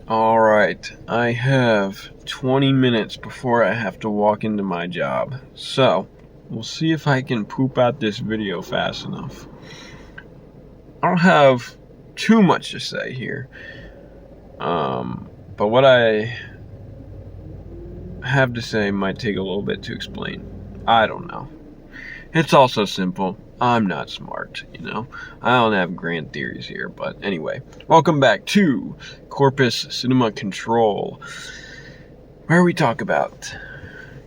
Alright, I have 20 minutes before I have to walk into my job. So, we'll see if I can poop out this video fast enough. I don't have too much to say here. But what I have to say might take a little bit to explain. I don't know. It's also simple. I'm not smart, I don't have grand theories here, but anyway. Welcome back to Corpus Cinema Control, where we talk about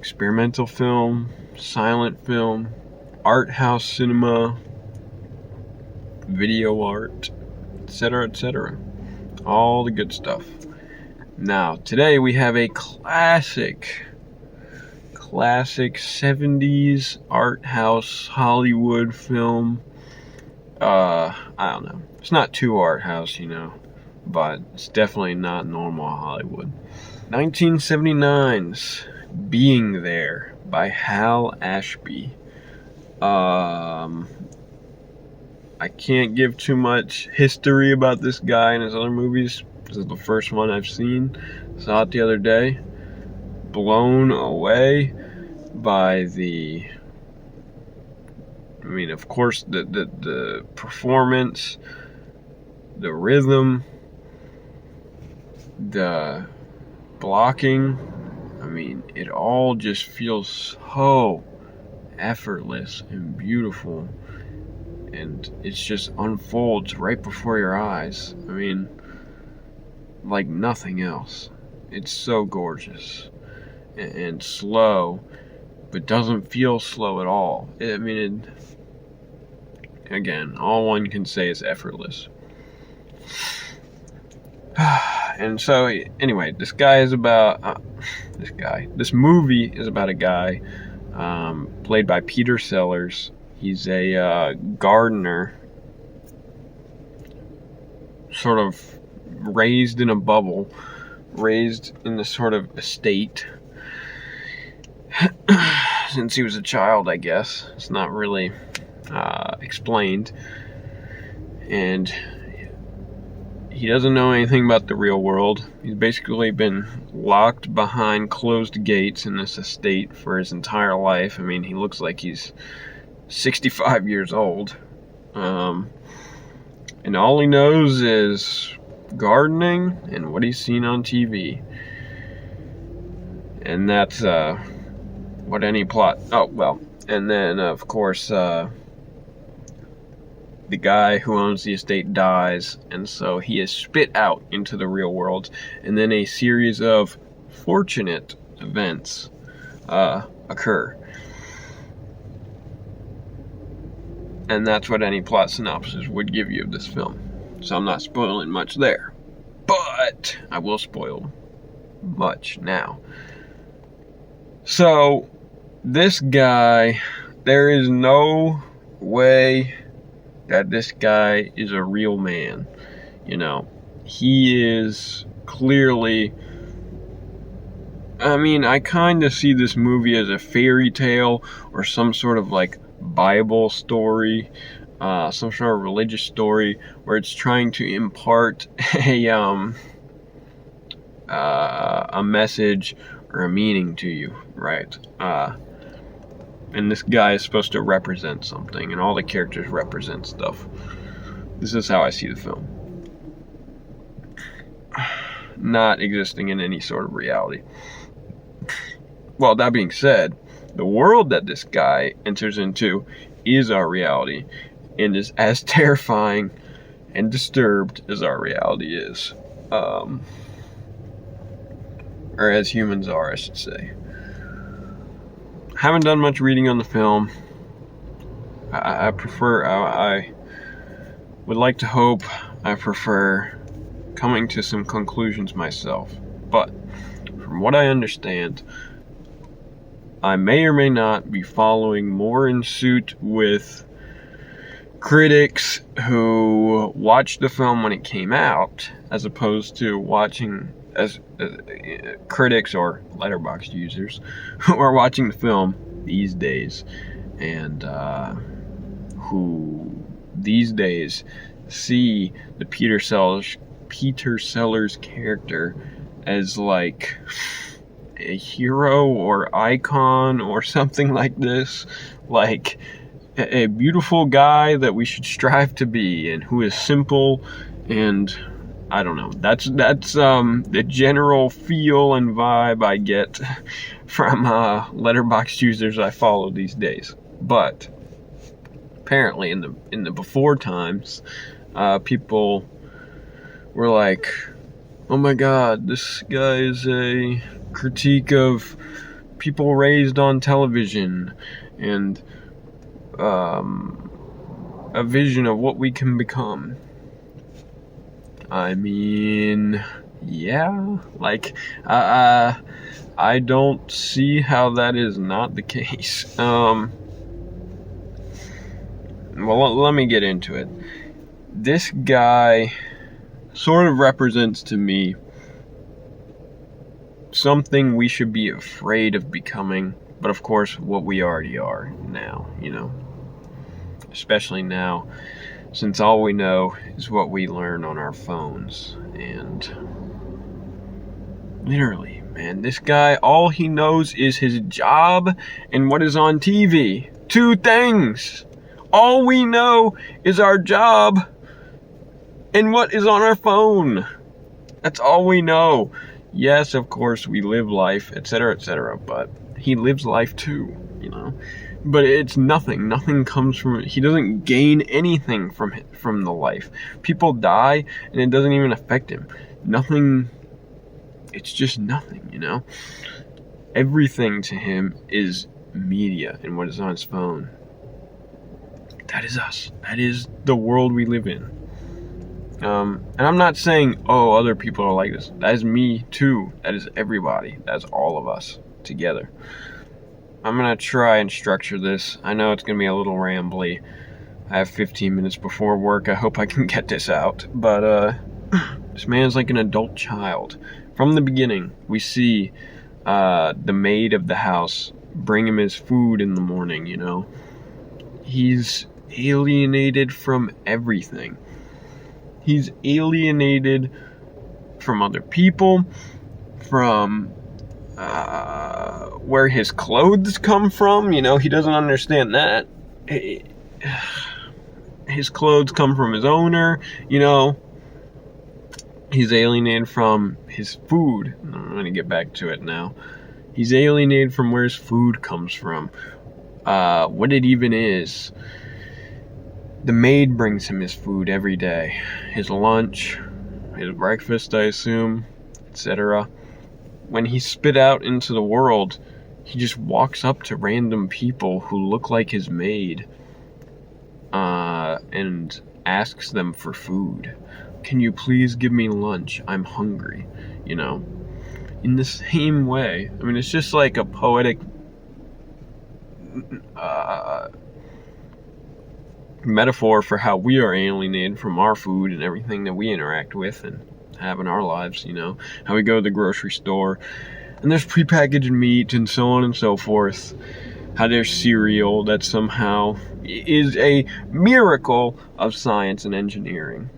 experimental film, silent film, art house cinema, video art, etc., etc. All the good stuff. Now, today we have a classic 70s art house Hollywood film. I don't know. It's not too art house, but it's definitely not normal Hollywood. 1979's Being There by Hal Ashby. I can't give too much history about this guy and his other movies. This is the first one I've seen. Saw it the other day. Blown away by of course, the performance, the rhythm, the blocking. It all just feels so effortless and beautiful, and it just unfolds right before your eyes. Like nothing else. It's so gorgeous and slow, but doesn't feel slow at all. Again, all one can say is effortless. And so, anyway, this movie is about a guy played by Peter Sellers. He's a gardener, sort of raised in a bubble, raised in this sort of estate since he was a child, I guess. It's not really explained, and he doesn't know anything about the real world. He's basically been locked behind closed gates in this estate for his entire life. He looks like he's 65 years old, and all he knows is gardening and what he's seen on TV. And that's what any plot. And then of course the guy who owns the estate dies, and so he is spit out into the real world, and then a series of fortunate events occur. And that's what any plot synopsis would give you of this film. So I'm not spoiling much there, but I will spoil much now. So this guy, there is no way that this guy is a real man. He is clearly, I kind of see this movie as a fairy tale or some sort of Bible story, some sort of religious story where it's trying to impart a message or a meaning to you, right? And this guy is supposed to represent something, and all the characters represent stuff. This is how I see the film. Not existing in any sort of reality. Well, that being said, the world that this guy enters into is our reality, and is as terrifying and disturbed as our reality is. Or as humans are, I should say. Haven't done much reading on the film. I would like to hope I prefer coming to some conclusions myself. But from what I understand, I may or may not be following more in suit with critics who watched the film when it came out, as opposed to watching as critics or Letterboxd users who are watching the film these days, and who these days see the Peter Sellers Peter Sellers' character as like a hero or icon or something like this, like a beautiful guy that we should strive to be, and who is simple, and I don't know. That's the general feel and vibe I get from letterboxd users I follow these days. But apparently, in the before times, people were like, "Oh my God, this guy is a critique of people raised on television and a vision of what we can become." I mean, yeah, like, I don't see how that is not the case. Well, let me get into it. This guy sort of represents to me something we should be afraid of becoming, but of course, what we already are now, you know? Especially now, since all we know is what we learn on our phones. And literally, man, this guy, all he knows is his job and what is on TV. 2 things. All we know is our job and what is on our phone. That's all we know. Yes, of course, we live life, etc., but he lives life too, you know? But it's nothing. Nothing comes from it. He doesn't gain anything from the life. People die, and it doesn't even affect him. Nothing. It's just nothing, you know? Everything to him is media and what is on his phone. That is us. That is the world we live in. And I'm not saying, oh, other people are like this. That is me, too. That is everybody. That is all of us together. I'm going to try and structure this. I know it's going to be a little rambly. I have 15 minutes before work. I hope I can get this out. But this man is like an adult child. From the beginning, we see the maid of the house bring him his food in the morning, you know. He's alienated from everything. He's alienated from other people, from where his clothes come from, you know, he doesn't understand that. His clothes come from his owner, you know. He's alienated from his food. I'm going to get back to it now. He's alienated from where his food comes from, what it even is. The maid brings him his food every day. His lunch, his breakfast, I assume, etc. When he's spit out into the world, he just walks up to random people who look like his maid and asks them for food. Can you please give me lunch? I'm hungry, you know? In the same way, I mean, it's just like a poetic metaphor for how we are alienated from our food and everything that we interact with and have in our lives, you know? How we go to the grocery store and there's prepackaged meat and so on and so forth. How there's cereal that somehow is a miracle of science and engineering.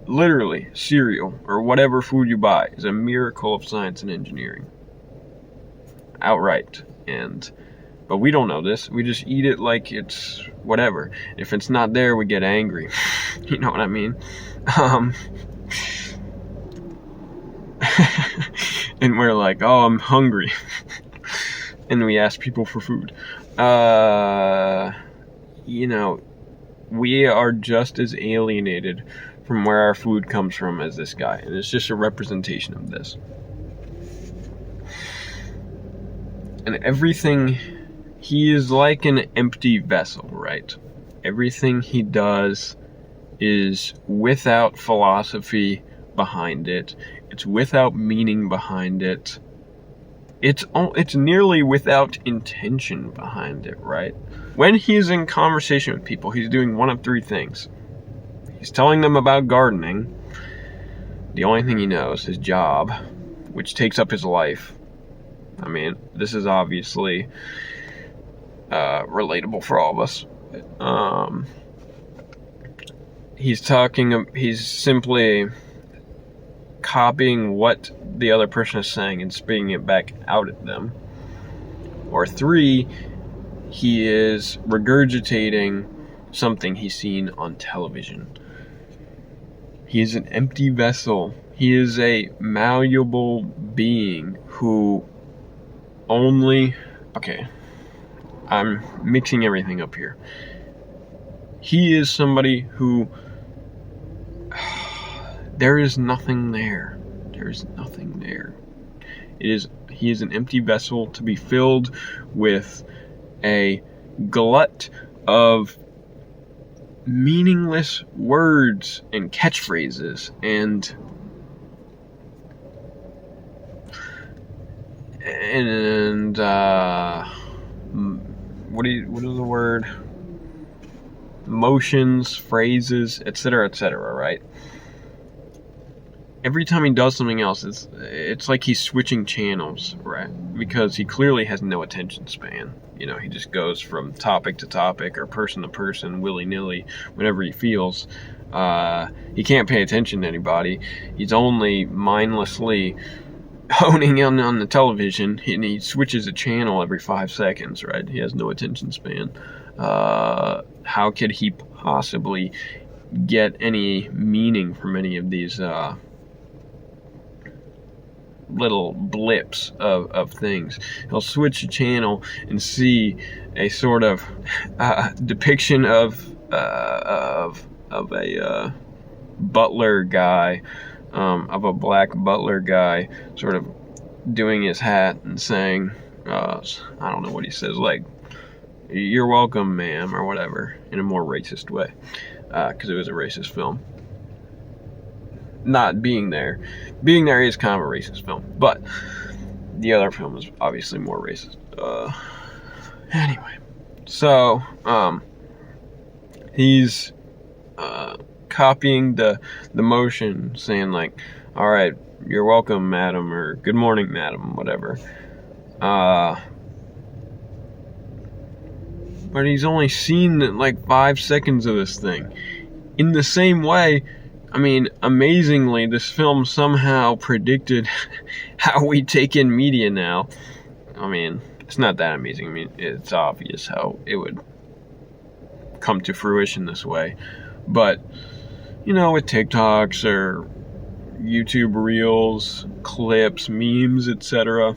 Literally, cereal or whatever food you buy is a miracle of science and engineering. Outright. But we don't know this. We just eat it like it's whatever. If it's not there, we get angry. You know what I mean? And we're like, oh, I'm hungry. And we ask people for food. You know, we are just as alienated from where our food comes from as this guy. And it's just a representation of this. And everything, he is like an empty vessel, right? Everything he does is without philosophy behind it. It's without meaning behind it. It's nearly without intention behind it, right? When he's in conversation with people, he's doing one of 3 things. He's telling them about gardening, the only thing he knows, his job, which takes up his life. I mean, this is obviously relatable for all of us. He's simply copying what the other person is saying and spitting it back out at them. Or 3, he is regurgitating something he's seen on television. He is an empty vessel. He is a malleable being who only... Okay, I'm mixing everything up here. He is somebody who... There is nothing there. There is nothing there. He is an empty vessel to be filled with a glut of meaningless words and catchphrases and what is the word? Motions, phrases, etc., right? Every time he does something else, it's like he's switching channels, right? Because he clearly has no attention span. You know, he just goes from topic to topic or person to person, willy-nilly, whenever he feels. He can't pay attention to anybody. He's only mindlessly honing in on the television, and he switches a channel every 5 seconds, right? He has no attention span. How could he possibly get any meaning from any of these little blips of things? He'll switch a channel and see a sort of depiction of a butler guy, of a black butler guy, sort of doing his hat and saying, I don't know what he says, like, "You're welcome, ma'am," or whatever, in a more racist way, because it was a racist film. Not being there is kind of a racist film, but the other film is obviously more racist. Anyway, so he's copying the motion, saying like, "All right, you're welcome, madam," or "Good morning, madam," whatever. But he's only seen like 5 seconds of this thing. In the same way, I mean, amazingly, this film somehow predicted how we take in media now. I mean, it's not that amazing. I mean, it's obvious how it would come to fruition this way. But, you know, with TikToks or YouTube Reels, clips, memes, etc.,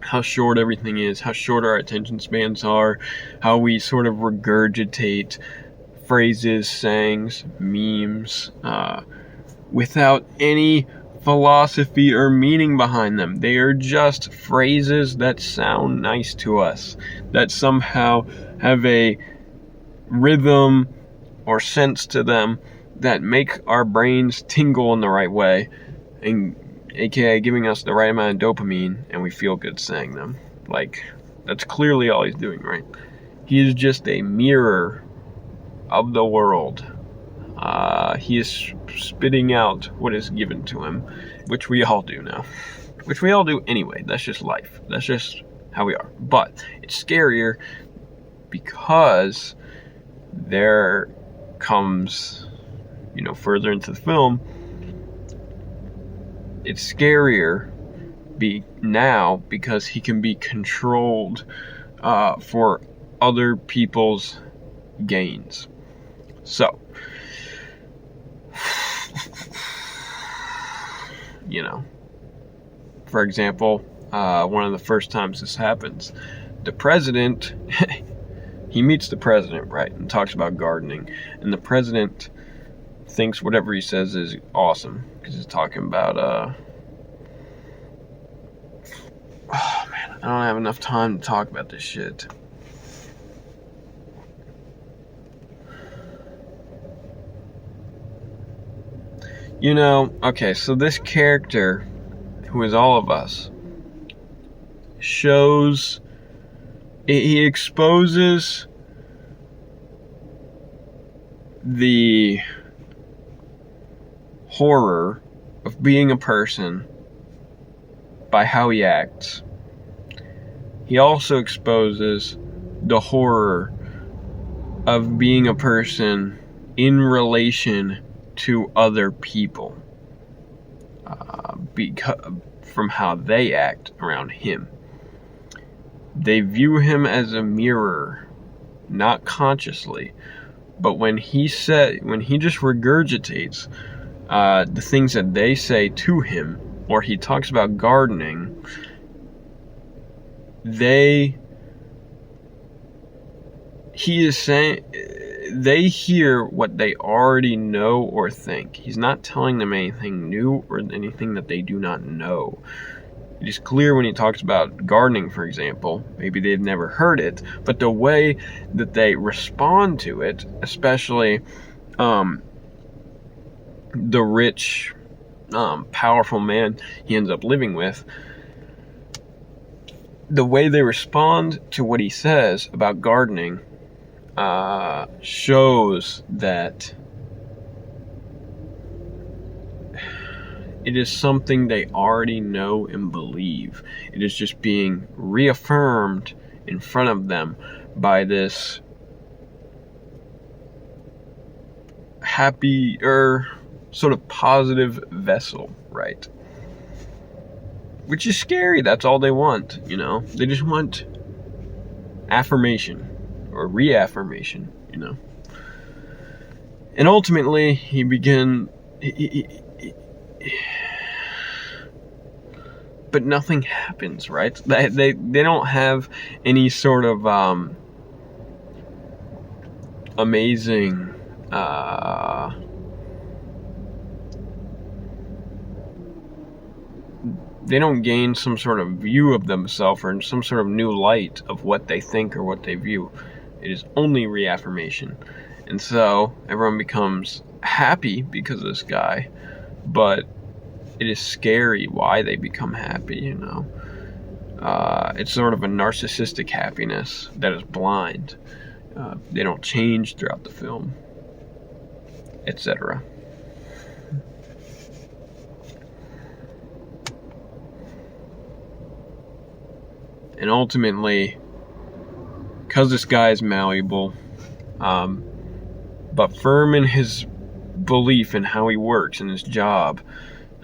how short everything is, how short our attention spans are, how we sort of regurgitate phrases, sayings, memes, without any philosophy or meaning behind them. They are just phrases that sound nice to us, that somehow have a rhythm or sense to them that make our brains tingle in the right way, and aka giving us the right amount of dopamine, and we feel good saying them. Like, that's clearly all he's doing, right? He is just a mirror of the world. He is spitting out what is given to him, which we all do now. Which we all do anyway. That's just life. That's just how we are. But it's scarier because there comes, you know, further into the film, it's scarier now because he can be controlled for other people's gains. So, you know, for example, one of the first times this happens, the president, he meets the president, right, and talks about gardening, and the president thinks whatever he says is awesome, because he's talking about, oh man, I don't have enough time to talk about this shit. You know, okay, so this character, who is all of us, he exposes the horror of being a person by how he acts. He also exposes the horror of being a person in relation to other people. from how they act around him. They view him as a mirror, not consciously, but when he just regurgitates the things that they say to him, or he talks about gardening, they hear what they already know or think. He's not telling them anything new or anything that they do not know. It is clear when he talks about gardening, for example, maybe they've never heard it, but the way that they respond to it, especially the rich, powerful man he ends up living with, the way they respond to what he says about gardening shows that it is something they already know and believe. It is just being reaffirmed in front of them by this happy or sort of positive vessel, right? Which is scary. That's all they want, you know? They just want affirmation or reaffirmation, you know? And ultimately, he but nothing happens, right? They don't have any sort of amazing they don't gain some sort of view of themselves or some sort of new light of what they think or what they view. It is only reaffirmation. And so everyone becomes happy because of this guy, but it is scary why they become happy, you know. It's sort of a narcissistic happiness that is blind. They don't change throughout the film, etc. And ultimately, because this guy is malleable, but firm in his belief in how he works in his job,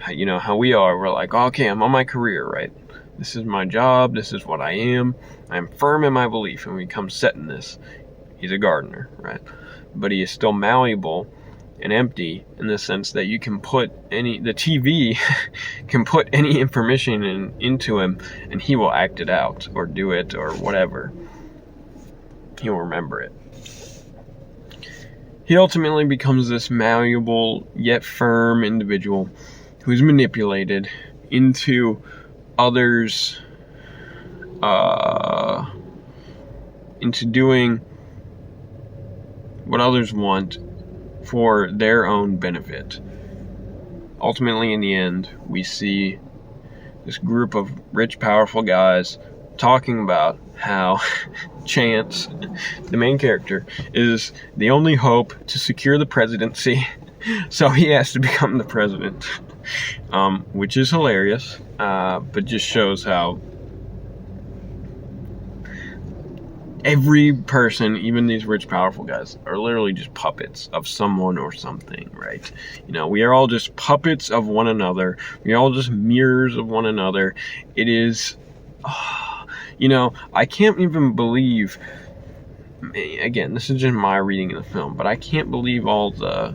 you know, how we are, we're like, okay, I'm on my career, right? This is my job, this is what I am. I'm firm in my belief, and we come set in this. He's a gardener, right? But he is still malleable and empty in the sense that you can put the TV can put any information into him, and he will act it out or do it or whatever. He'll remember it. He ultimately becomes this malleable yet firm individual who's manipulated into others, into doing what others want for their own benefit. Ultimately, in the end, we see this group of rich, powerful guys talking about how Chance, the main character, is the only hope to secure the presidency, so he has to become the president, which is hilarious, but just shows how every person, even these rich, powerful guys, are literally just puppets of someone or something, right? You know, we are all just puppets of one another. We are all just mirrors of one another. It is, you know, I can't even believe, again, this is just my reading of the film, but I can't believe all the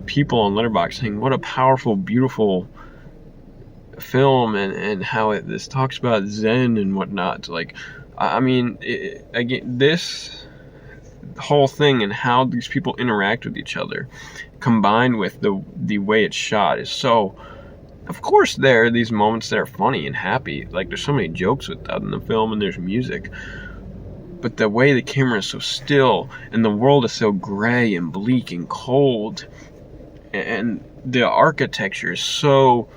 people on Letterboxd saying what a powerful, beautiful film, and how this talks about Zen and whatnot. Like, I mean, again, this whole thing and how these people interact with each other, combined with the way it's shot, is so. Of course, there are these moments that are funny and happy. Like, there's so many jokes with that in the film, and there's music. But the way the camera is so still, and the world is so gray and bleak and cold, and the architecture is so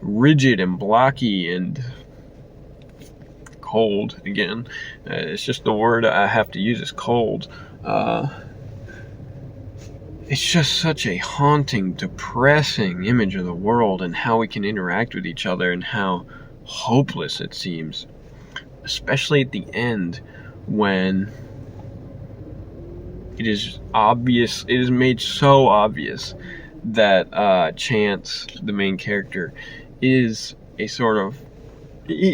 rigid and blocky and cold, again, it's just the word I have to use is cold. It's just such a haunting, depressing image of the world and how we can interact with each other and how hopeless it seems, especially at the end when it is obvious, it is made so obvious that Chance, the main character, is he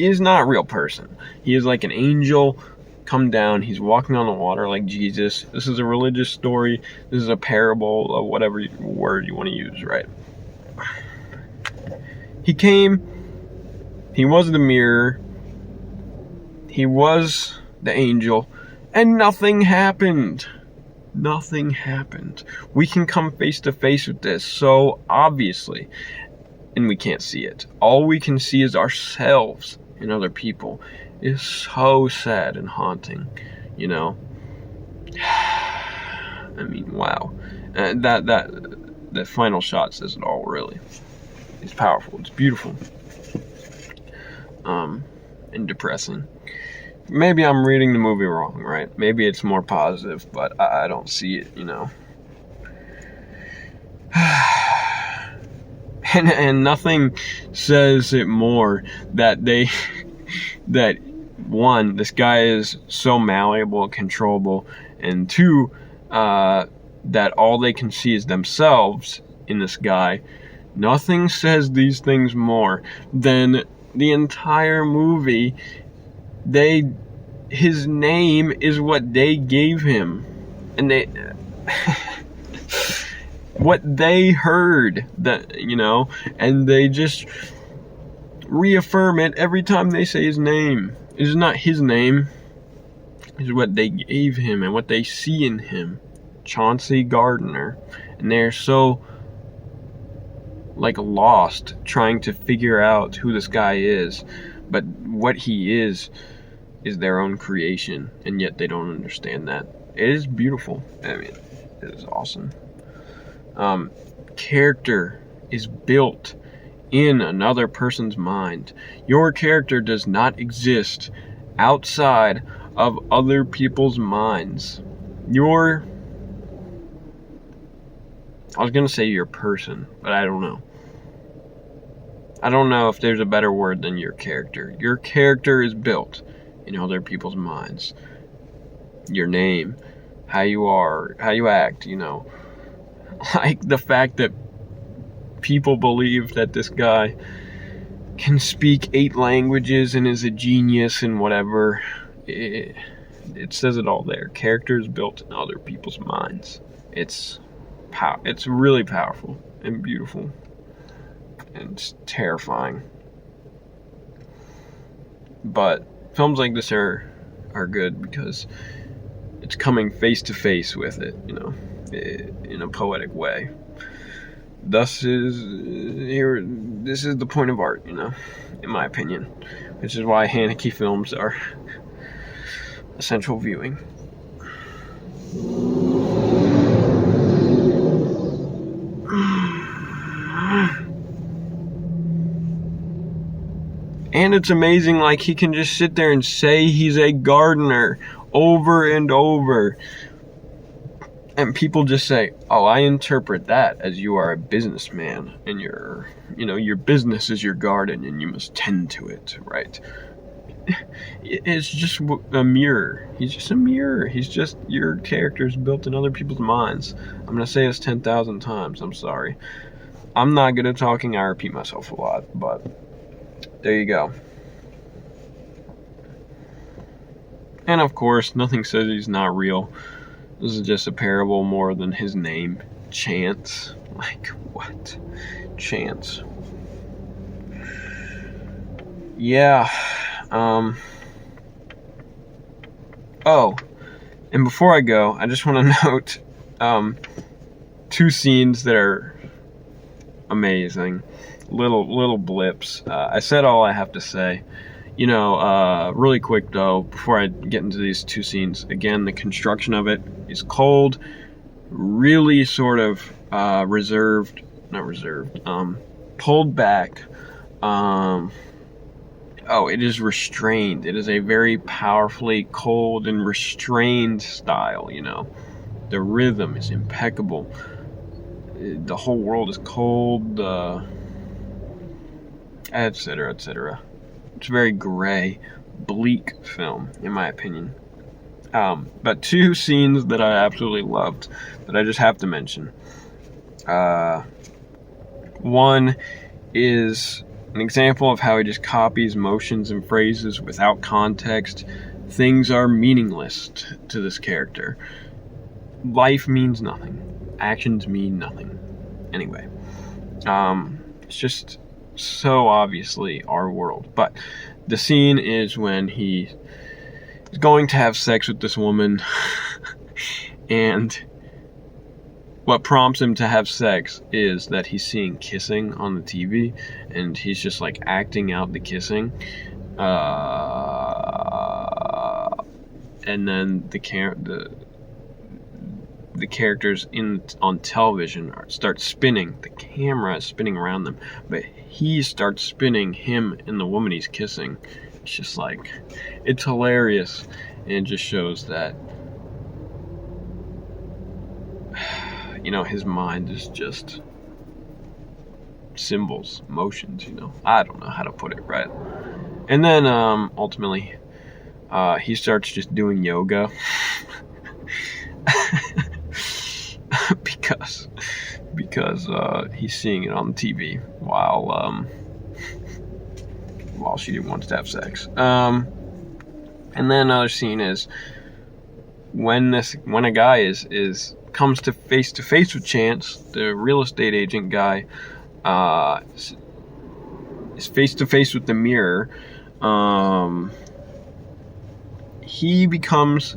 is not a real person. He is like an angel come down. He's walking on the water like Jesus. This is a religious story. This is a parable, or whatever word you want to use, right? He came, he was the mirror, he was the angel, and nothing happened. Nothing happened. We can come face to face with this so obviously, and we can't see it. All we can see is ourselves and other people. It's so sad and haunting, you know. I mean, wow. That final shot says it all, really. It's powerful. It's beautiful. And depressing. Maybe I'm reading the movie wrong, right? Maybe it's more positive, but I don't see it, you know. And nothing says it more that that one, this guy is so malleable, controllable, and two, that all they can see is themselves in this guy. Nothing says these things more than the entire movie. His name is what they gave him, and what they heard, that, you know, and they just reaffirm it every time they say his name. It is not his name. It's what they gave him and what they see in him. Chauncey Gardiner. And they're so like lost trying to figure out who this guy is, but what he is their own creation, and yet they don't understand that. It is beautiful. I mean, it is awesome. Character is built in another person's mind. Your character does not exist outside of other people's minds. I was gonna say your person, but I don't know. I don't know if there's a better word than your character. Your character is built in other people's minds. Your name, how you are, how you act, you know. Like the fact that people believe that this guy can speak 8 languages and is a genius and whatever. It says it all there. Character is built in other people's minds. It's really powerful and beautiful. And it's terrifying. But films like this are good because it's coming face to face with it, you know, in a poetic way. This is the point of art, you know, in my opinion, which is why Haneke films are essential viewing. And it's amazing, like, he can just sit there and say he's a gardener over and over. And people just say, oh, I interpret that as you are a businessman and your business is your garden and you must tend to it, right? It's just a mirror. He's just a mirror. He's just, your character's built in other people's minds. I'm going to say this 10,000 times. I'm sorry. I'm not good at talking. I repeat myself a lot, but there you go. And of course, nothing says he's not real. This is just a parable more than his name. Chance. Like, what? Chance. Yeah. Oh, and before I go, I just want to note 2 scenes that are amazing. Little blips. I said all I have to say. You know, really quick though, before I get into these 2 scenes, again, the construction of it is cold, really sort of pulled back. It is restrained. It is a very powerfully cold and restrained style, you know. The rhythm is impeccable. The whole world is cold, etc., etc. It's a very gray, bleak film, in my opinion. But 2 scenes that I absolutely loved that I just have to mention. One is An example of how he just copies motions and phrases without context. Things are meaningless to this character. Life means nothing. Actions mean nothing. Anyway, it's just so obviously our world. But the scene is when he is going to have sex with this woman, and what prompts him to have sex is that he's seeing kissing on the TV, and he's just like acting out the kissing. And then the characters on television start spinning. The camera is spinning around them, but he starts spinning him and the woman he's kissing. It's just like, it's hilarious, and it just shows that, you know, his mind is just symbols, motions, you know. I don't know how to put it right. And then ultimately he starts just doing yoga because he's seeing it on TV while she wants to have sex. And then another scene is when a guy comes to face with Chance, the real estate agent guy, is face to face with the mirror. He becomes,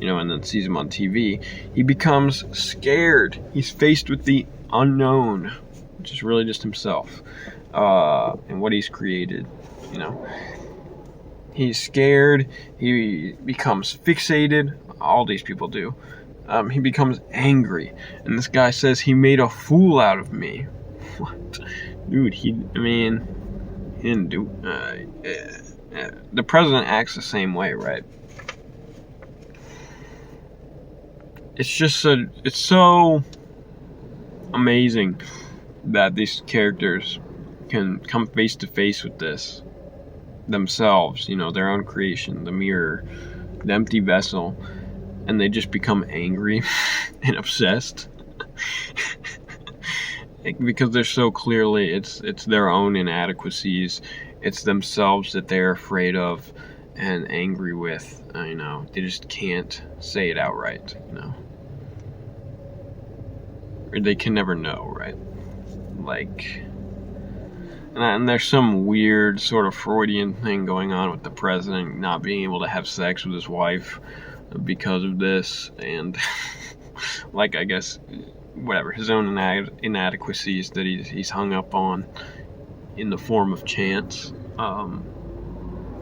you know, and then sees him on TV, he becomes scared. He's faced with the unknown, which is really just himself, and what he's created, you know. He's scared, he becomes fixated, all these people do. He becomes angry, and this guy says he made a fool out of me. What? Dude, he didn't do, the president acts the same way, right? It's so amazing that these characters can come face to face with this themselves, you know, their own creation, the mirror, the empty vessel, and they just become angry and obsessed. Because they're so clearly, it's their own inadequacies, it's themselves that they're afraid of and angry with, you know. They just can't say it outright, you know. Or they can never know, right? Like, and there's some weird sort of Freudian thing going on with the president not being able to have sex with his wife because of this, and like, I guess, whatever, his own inadequacies that he's hung up on in the form of Chance.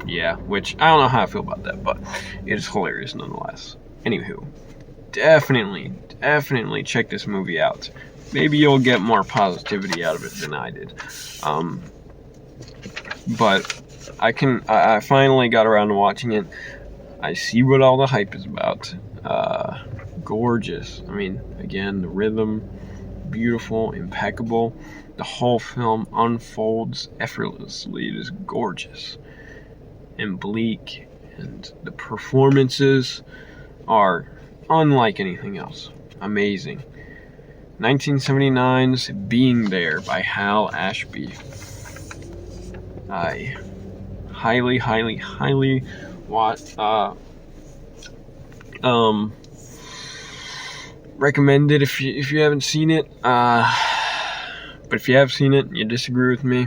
Yeah, which I don't know how I feel about that, but it's hilarious nonetheless. Anywho, definitely check this movie out. Maybe you'll get more positivity out of it than I did. But I finally got around to watching it. I see what all the hype is about. Gorgeous. I mean, again, the rhythm, beautiful, impeccable. The whole film unfolds effortlessly. It is gorgeous and bleak, and the performances are unlike anything else. Amazing. 1979's Being There by Hal Ashby. I highly recommend it if you haven't seen it. But if you have seen it and you disagree with me,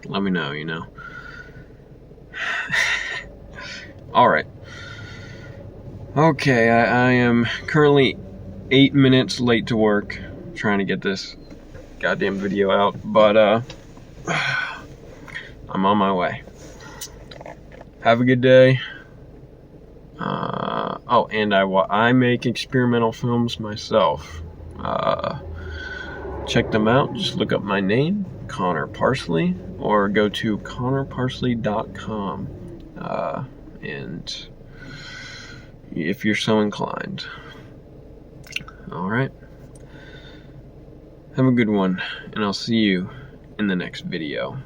let me know, you know. Alright. Okay, I am currently 8 minutes late to work, trying to get this goddamn video out, but I'm on my way. Have a good day. Oh, and I make experimental films myself. Check them out. Just look up my name, Connor Parsley, or go to connorparsley.com. And if you're so inclined. Alright. Have a good one, and I'll see you in the next video.